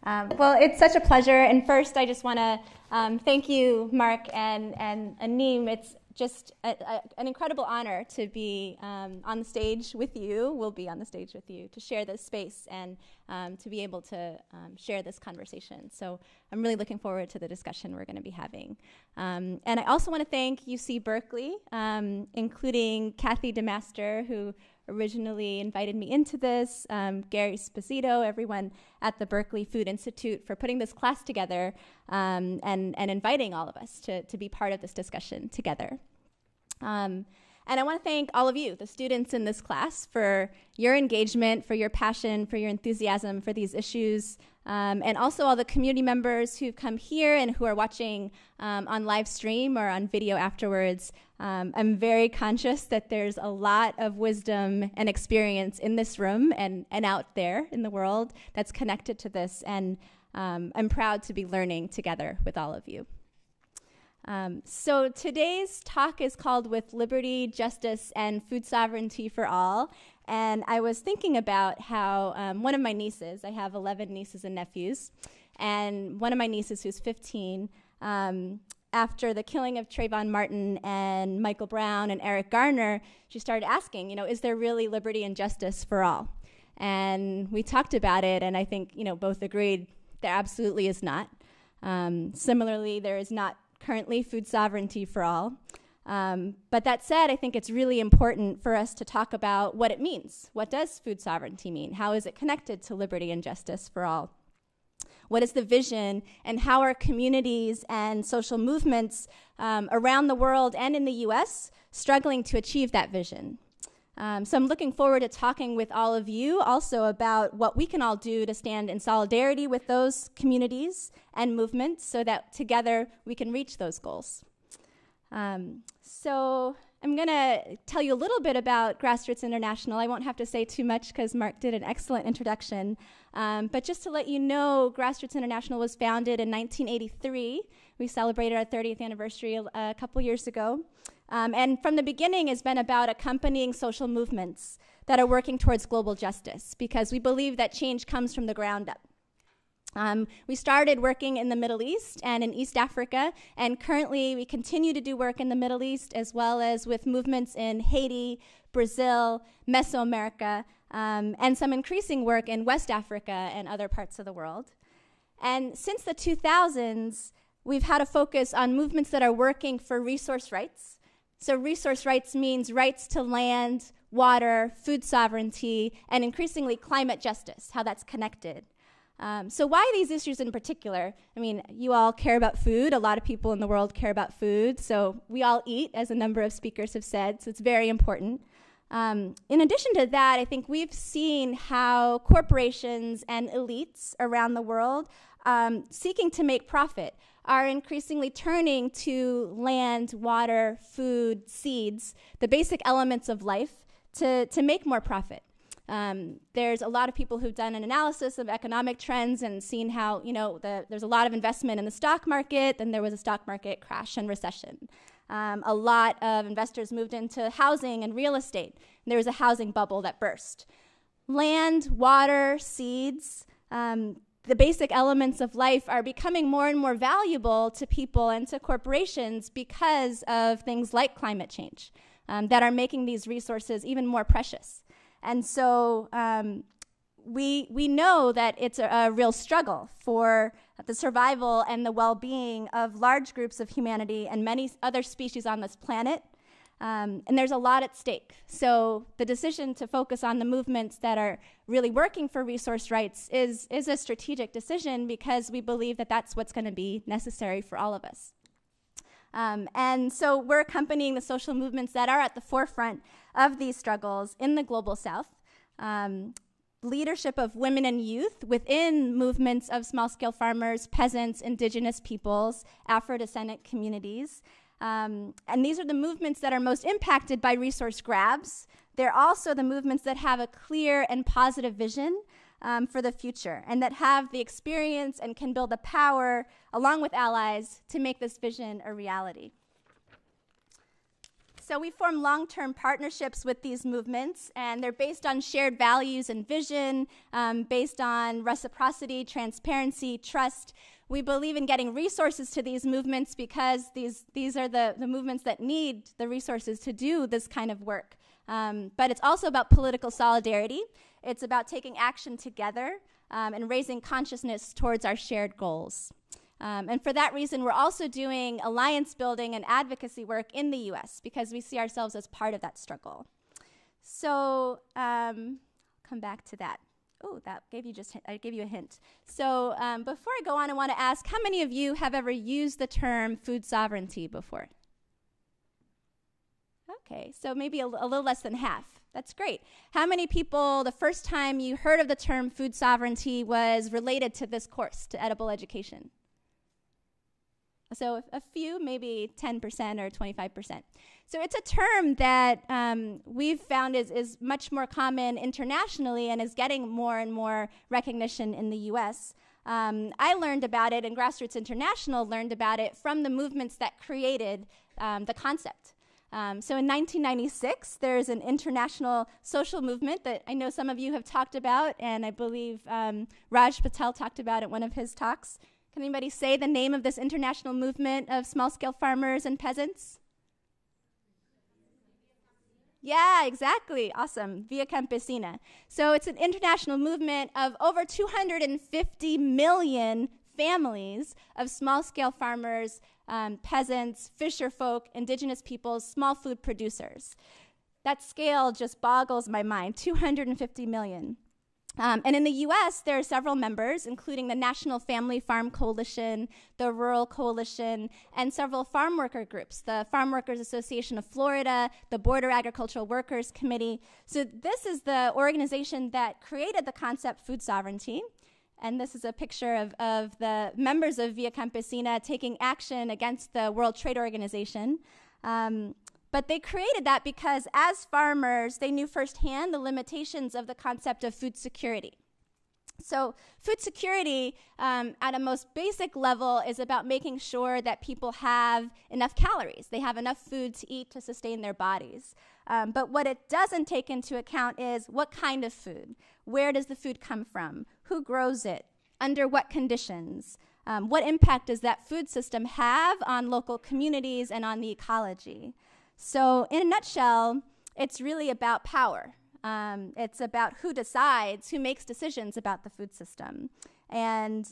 Well, it's such a pleasure. And first, I just want to thank you, Mark and Aneem. It's just an incredible honor to be on the stage with you. We'll be on the stage with you to share this space and to be able to share this conversation. So I'm really looking forward to the discussion we're going to be having. And I also want to thank UC Berkeley, including Kathy DeMaster, who originally invited me into this, Gary Sposito, everyone at the Berkeley Food Institute for putting this class together and inviting all of us to be part of this discussion together. And I want to thank all of you, the students in this class, for your engagement, for your passion, for your enthusiasm for these issues, and also all the community members who've come here and who are watching on live stream or on video afterwards. I'm very conscious that there's a lot of wisdom and experience in this room and out there in the world that's connected to this, and I'm proud to be learning together with all of you. So today's talk is called With Liberty, Justice, and Food Sovereignty for All. And I was thinking about how one of my nieces, I have 11 nieces and nephews, and one of my nieces who's 15, after the killing of Trayvon Martin and Michael Brown and Eric Garner, she started asking, is there really liberty and justice for all? And we talked about it, and I think, both agreed there absolutely is not. Similarly, there is not currently food sovereignty for all. But that said, I think it's really important for us to talk about what it means. What does food sovereignty mean? How is it connected to liberty and justice for all? What is the vision, and how are communities and social movements around the world and in the US struggling to achieve that vision? So I'm looking forward to talking with all of you also about what we can all do to stand in solidarity with those communities and movements so that together we can reach those goals. So I'm going to tell you a little bit about Grassroots International. I won't have to say too much because Mark did an excellent introduction. But just to let you know, Grassroots International was founded in 1983. We celebrated our 30th anniversary a couple years ago. And from the beginning has been about accompanying social movements that are working towards global justice, because we believe that change comes from the ground up. We started working in the Middle East and in East Africa, and currently we continue to do work in the Middle East as well as with movements in Haiti, Brazil, Mesoamerica, and some increasing work in West Africa and other parts of the world. And since the 2000s, we've had a focus on movements that are working for resource rights. So resource rights means rights to land, water, food sovereignty, and increasingly climate justice, how that's connected. So why these issues in particular? I mean, you all care about food. A lot of people in the world care about food. So we all eat, as a number of speakers have said, so it's very important. In addition to that, I think we've seen how corporations and elites around the world seeking to make profit are increasingly turning to land, water, food, seeds, the basic elements of life, to make more profit. There's a lot of people who've done an analysis of economic trends and seen how, there's a lot of investment in the stock market, then there was a stock market crash and recession. A lot of investors moved into housing and real estate, and there was a housing bubble that burst. Land, water, seeds, the basic elements of life are becoming more and more valuable to people and to corporations because of things like climate change that are making these resources even more precious. And so we know that it's a real struggle for the survival and the well-being of large groups of humanity and many other species on this planet. And there's a lot at stake. So the decision to focus on the movements that are really working for resource rights is a strategic decision, because we believe that that's what's going to be necessary for all of us. And so we're accompanying the social movements that are at the forefront of these struggles in the global south. Leadership of women and youth within movements of small-scale farmers, peasants, indigenous peoples, Afro-descendant communities. And these are the movements that are most impacted by resource grabs. They're also the movements that have a clear and positive vision for the future, and that have the experience and can build the power, along with allies, to make this vision a reality. So we form long-term partnerships with these movements, and they're based on shared values and vision, based on reciprocity, transparency, trust. We believe in getting resources to these movements because these are the movements that need the resources to do this kind of work. But it's also about political solidarity. It's about taking action together and raising consciousness towards our shared goals. And for that reason, we're also doing alliance building and advocacy work in the US because we see ourselves as part of that struggle. So come back to that. Oh, I gave you a hint. So before I go on, I want to ask, how many of you have ever used the term food sovereignty before? Okay, so maybe a little less than half. That's great. How many people, the first time you heard of the term food sovereignty was related to this course, to edible education? So a few, maybe 10% or 25%. So it's a term that we've found is much more common internationally and is getting more and more recognition in the US. I learned about it, and Grassroots International learned about it from the movements that created the concept. So in 1996, there's an international social movement that I know some of you have talked about, and I believe Raj Patel talked about at one of his talks. Can anybody say the name of this international movement of small-scale farmers and peasants? Yeah, exactly. Awesome. Via Campesina. So it's an international movement of over 250 million families of small-scale farmers, peasants, fisher folk, indigenous peoples, small food producers. That scale just boggles my mind, 250 million. And in the US, there are several members, including the National Family Farm Coalition, the Rural Coalition, and several farm worker groups, the Farm Workers Association of Florida, the Border Agricultural Workers Committee. So this is the organization that created the concept food sovereignty. And this is a picture of the members of Via Campesina taking action against the World Trade Organization. But they created that because as farmers, they knew firsthand the limitations of the concept of food security. So food security, at a most basic level, is about making sure that people have enough calories. They have enough food to eat to sustain their bodies. But what it doesn't take into account is what kind of food? Where does the food come from? Who grows it? Under what conditions? What impact does that food system have on local communities and on the ecology? So in a nutshell, it's really about power. It's about who decides, who makes decisions about the food system. And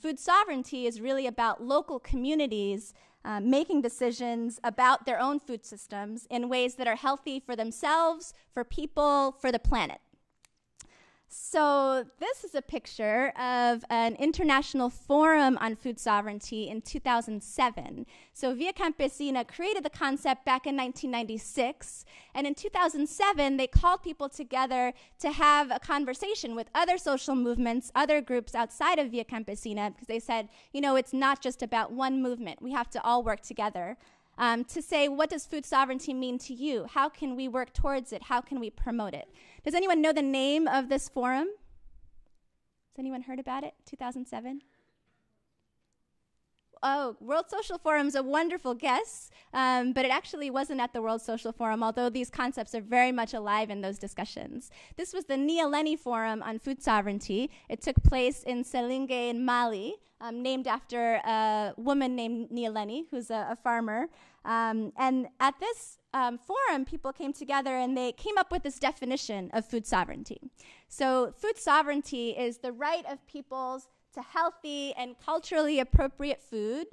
food sovereignty is really about local communities making decisions about their own food systems in ways that are healthy for themselves, for people, for the planet. So this is a picture of an international forum on food sovereignty in 2007. So Via Campesina created the concept back in 1996, and in 2007 they called people together to have a conversation with other social movements, other groups outside of Via Campesina, because they said, you know, it's not just about one movement. We have to all work together. To say, what does food sovereignty mean to you? How can we work towards it? How can we promote it? Does anyone know the name of this forum? Has anyone heard about it? 2007? Oh, World Social Forum's a wonderful guess, but it actually wasn't at the World Social Forum, although these concepts are very much alive in those discussions. This was the ee10 Forum on Food Sovereignty. It took place in Selinge in Mali, named after a woman named ee10, who's a farmer. And at this forum, people came together and they came up with this definition of food sovereignty. So food sovereignty is the right of peoples to healthy and culturally appropriate food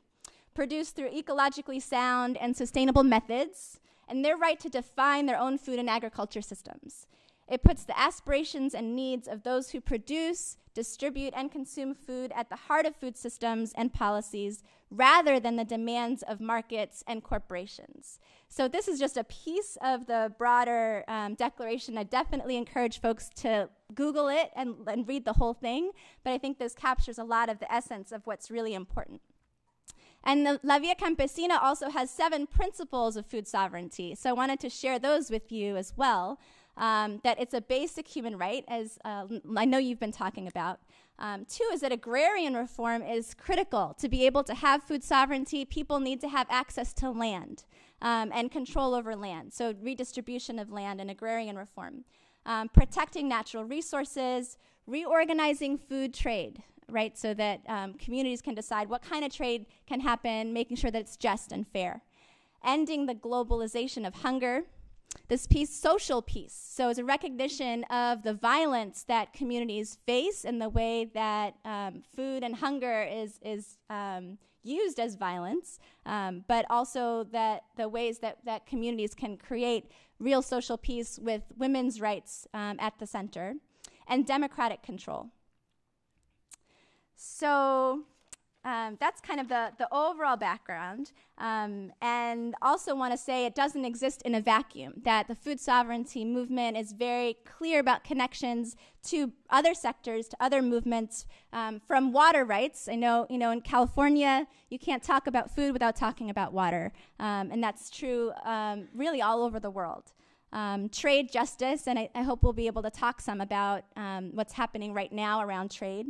produced through ecologically sound and sustainable methods, and their right to define their own food and agriculture systems. It puts the aspirations and needs of those who produce, distribute, and consume food at the heart of food systems and policies rather than the demands of markets and corporations. So this is just a piece of the broader declaration. I definitely encourage folks to Google it and read the whole thing, but I think this captures a lot of the essence of what's really important. And the La Via Campesina also has 7 principles of food sovereignty, so I wanted to share those with you as well. That it's a basic human right, as I know you've been talking about. Two is that agrarian reform is critical. To be able to have food sovereignty, people need to have access to land and control over land. So redistribution of land and agrarian reform. Protecting natural resources, reorganizing food trade, right? So that communities can decide what kind of trade can happen, making sure that it's just and fair. Ending the globalization of hunger. This piece, social peace. So it's a recognition of the violence that communities face and the way that food and hunger is used as violence, but also that the ways that communities can create real social peace with women's rights at the center, and democratic control. So that's kind of the overall background. And also want to say it doesn't exist in a vacuum, that the food sovereignty movement is very clear about connections to other sectors, to other movements, from water rights. I know, in California, you can't talk about food without talking about water. And that's true really all over the world. Trade justice, and I hope we'll be able to talk some about what's happening right now around trade.